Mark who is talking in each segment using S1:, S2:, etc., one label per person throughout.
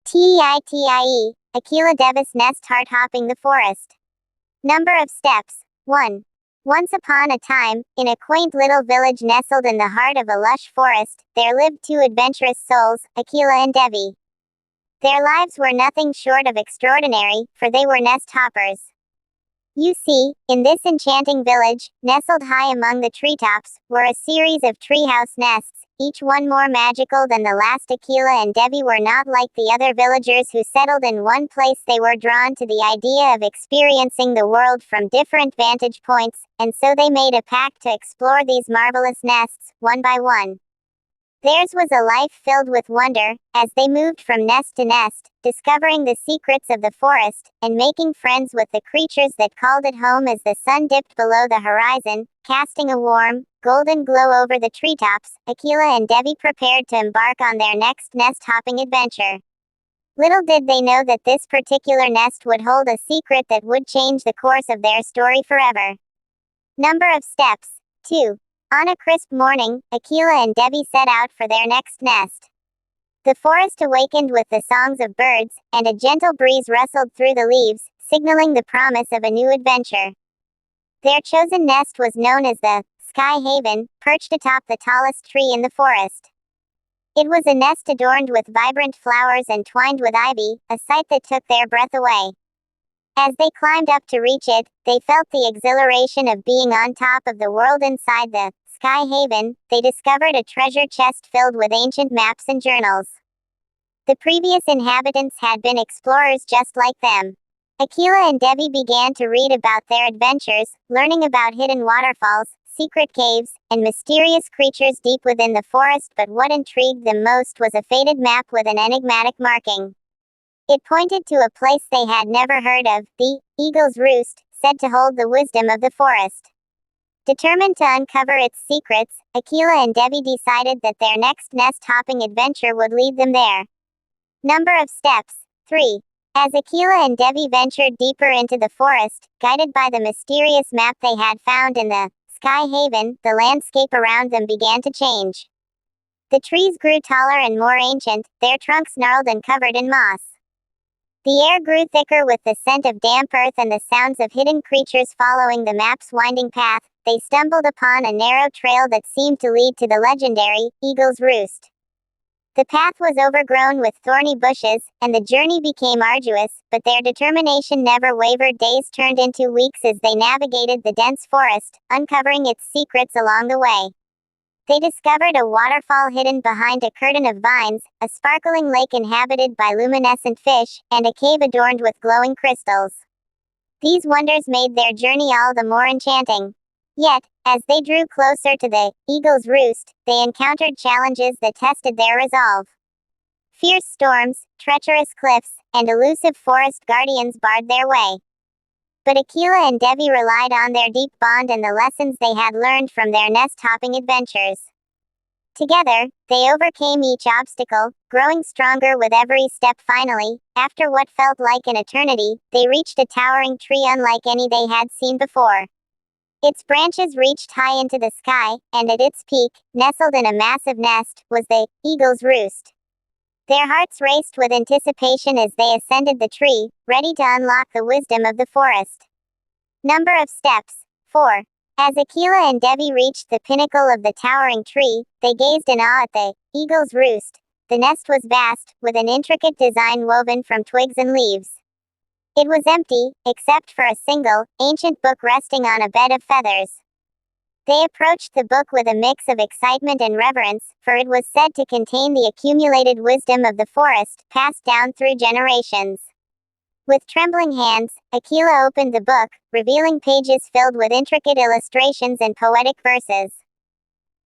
S1: TITIE, Akila Devis nest heart hopping the forest. Number of steps, 1. Once upon a time, in a quaint little village nestled in the heart of a lush forest, there lived two adventurous souls, Akila and Devi. Their lives were nothing short of extraordinary, for they were nest hoppers. You see, in this enchanting village, nestled high among the treetops, were a series of treehouse nests, each one more magical than the last. Akila and Devi were not like the other villagers who settled in one place. They were drawn to the idea of experiencing the world from different vantage points, and so they made a pact to explore these marvelous nests, one by one. Theirs was a life filled with wonder, as they moved from nest to nest, discovering the secrets of the forest, and making friends with the creatures that called it home. As the sun dipped below the horizon, casting a warm, golden glow over the treetops, Akila and Devi prepared to embark on their next nest-hopping adventure. Little did they know that this particular nest would hold a secret that would change the course of their story forever. Number of steps, 2. On a crisp morning, Akila and Devi set out for their next nest. The forest awakened with the songs of birds, and a gentle breeze rustled through the leaves, signaling the promise of a new adventure. Their chosen nest was known as the Sky Haven, perched atop the tallest tree in the forest. It was a nest adorned with vibrant flowers and twined with ivy, a sight that took their breath away. As they climbed up to reach it, they felt the exhilaration of being on top of the world. Inside the Sky Haven, they discovered a treasure chest filled with ancient maps and journals. The previous inhabitants had been explorers just like them. Akila and Devi began to read about their adventures, learning about hidden waterfalls, secret caves, and mysterious creatures deep within the forest. But what intrigued them most was a faded map with an enigmatic marking. It pointed to a place they had never heard of, the Eagle's Roost, said to hold the wisdom of the forest. Determined to uncover its secrets, Akila and Devi decided that their next nest-hopping adventure would lead them there. Number of steps, 3. As Akila and Devi ventured deeper into the forest, guided by the mysterious map they had found in the Sky Haven, the landscape around them began to change. The trees grew taller and more ancient, their trunks gnarled and covered in moss. The air grew thicker with the scent of damp earth and the sounds of hidden creatures. Following the map's winding path, they stumbled upon a narrow trail that seemed to lead to the legendary Eagle's Roost. The path was overgrown with thorny bushes, and the journey became arduous, but their determination never wavered. Days turned into weeks as they navigated the dense forest, uncovering its secrets along the way. They discovered a waterfall hidden behind a curtain of vines, a sparkling lake inhabited by luminescent fish, and a cave adorned with glowing crystals. These wonders made their journey all the more enchanting. Yet, as they drew closer to the Eagle's Roost, they encountered challenges that tested their resolve. Fierce storms, treacherous cliffs, and elusive forest guardians barred their way. But Akila and Devi relied on their deep bond and the lessons they had learned from their nest-hopping adventures. Together, they overcame each obstacle, growing stronger with every step. Finally, after what felt like an eternity, they reached a towering tree unlike any they had seen before. Its branches reached high into the sky, and at its peak, nestled in a massive nest, was the Eagle's Roost. Their hearts raced with anticipation as they ascended the tree, ready to unlock the wisdom of the forest. Number of steps, 4. As Akila and Devi reached the pinnacle of the towering tree, they gazed in awe at the Eagle's Roost. The nest was vast, with an intricate design woven from twigs and leaves. It was empty, except for a single, ancient book resting on a bed of feathers. They approached the book with a mix of excitement and reverence, for it was said to contain the accumulated wisdom of the forest, passed down through generations. With trembling hands, Akila opened the book, revealing pages filled with intricate illustrations and poetic verses.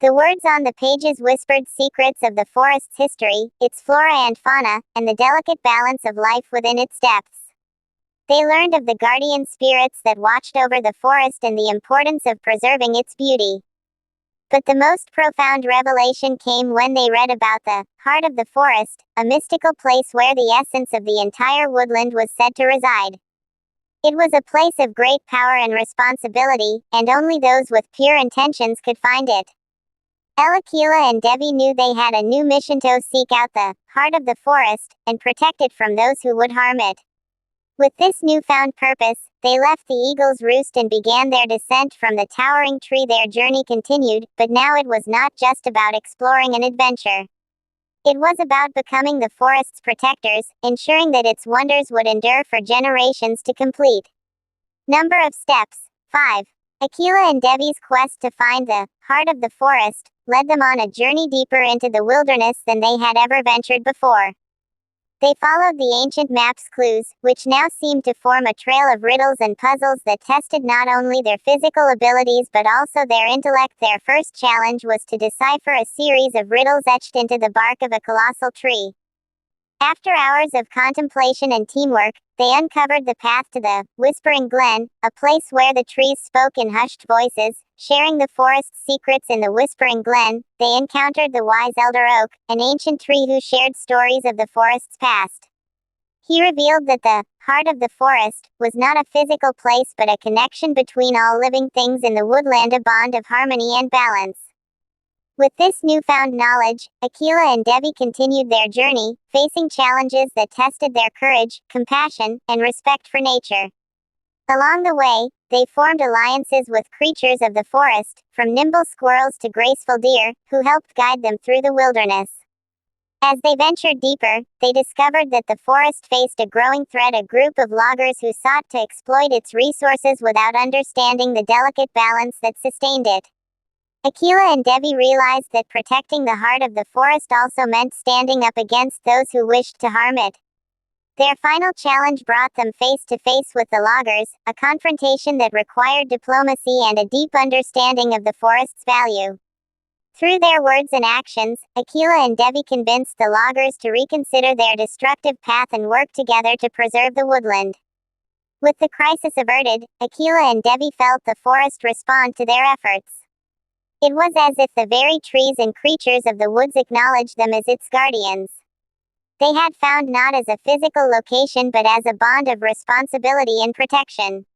S1: The words on the pages whispered secrets of the forest's history, its flora and fauna, and the delicate balance of life within its depths. They learned of the guardian spirits that watched over the forest and the importance of preserving its beauty. But the most profound revelation came when they read about the heart of the forest, a mystical place where the essence of the entire woodland was said to reside. It was a place of great power and responsibility, and only those with pure intentions could find it. Akila and Devi knew they had a new mission to seek out the heart of the forest and protect it from those who would harm it. With this newfound purpose, they left the eagle's roost and began their descent from the towering tree. Their journey continued, but now it was not just about exploring an adventure. It was about becoming the forest's protectors, ensuring that its wonders would endure for generations to complete. Number of steps: 5. Akila and Devi's quest to find the heart of the forest led them on a journey deeper into the wilderness than they had ever ventured before. They followed the ancient map's clues, which now seemed to form a trail of riddles and puzzles that tested not only their physical abilities but also their intellect. Their first challenge was to decipher a series of riddles etched into the bark of a colossal tree. After hours of contemplation and teamwork, they uncovered the path to the Whispering Glen, a place where the trees spoke in hushed voices. Sharing the forest's secrets in the Whispering Glen, they encountered the wise elder oak, an ancient tree who shared stories of the forest's past. He revealed that the heart of the forest was not a physical place but a connection between all living things in the woodland, a bond of harmony and balance. With this newfound knowledge, Akila and Devi continued their journey, facing challenges that tested their courage, compassion, and respect for nature. Along the way, they formed alliances with creatures of the forest, from nimble squirrels to graceful deer, who helped guide them through the wilderness. As they ventured deeper, they discovered that the forest faced a growing threat: a group of loggers who sought to exploit its resources without understanding the delicate balance that sustained it. Akila and Devi realized that protecting the heart of the forest also meant standing up against those who wished to harm it. Their final challenge brought them face to face with the loggers, a confrontation that required diplomacy and a deep understanding of the forest's value. Through their words and actions, Akila and Devi convinced the loggers to reconsider their destructive path and work together to preserve the woodland. With the crisis averted, Akila and Devi felt the forest respond to their efforts. It was as if the very trees and creatures of the woods acknowledged them as its guardians. They had found not as a physical location but as a bond of responsibility and protection.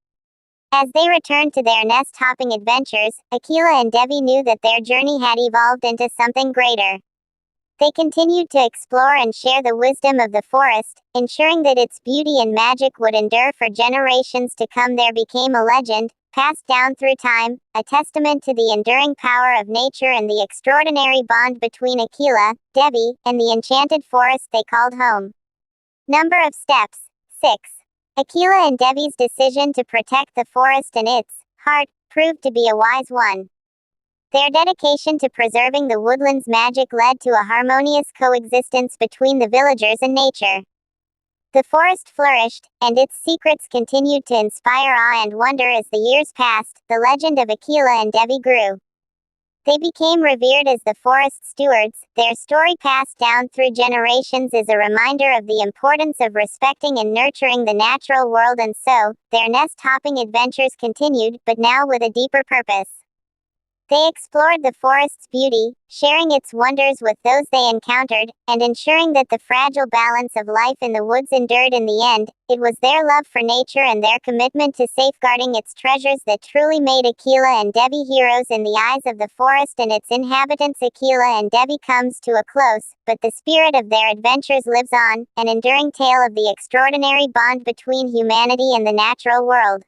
S1: As they returned to their nest-hopping adventures, Akila and Devi knew that their journey had evolved into something greater. They continued to explore and share the wisdom of the forest, ensuring that its beauty and magic would endure for generations to come. There became a legend, passed down through time, a testament to the enduring power of nature and the extraordinary bond between Akila, Devi, and the enchanted forest they called home. Number of steps: 6. Akila and Devi's decision to protect the forest and its heart proved to be a wise one. Their dedication to preserving the woodland's magic led to a harmonious coexistence between the villagers and nature. The forest flourished, and its secrets continued to inspire awe and wonder as the years passed. The legend of Akila and Devi grew. They became revered as the forest stewards. Their story passed down through generations is a reminder of the importance of respecting and nurturing the natural world, and so, their nest-hopping adventures continued, but now with a deeper purpose. They explored the forest's beauty, sharing its wonders with those they encountered, and ensuring that the fragile balance of life in the woods endured. In the end, it was their love for nature and their commitment to safeguarding its treasures that truly made Akila and Devi heroes in the eyes of the forest and its inhabitants. Akila and Devi comes to a close, but the spirit of their adventures lives on, an enduring tale of the extraordinary bond between humanity and the natural world.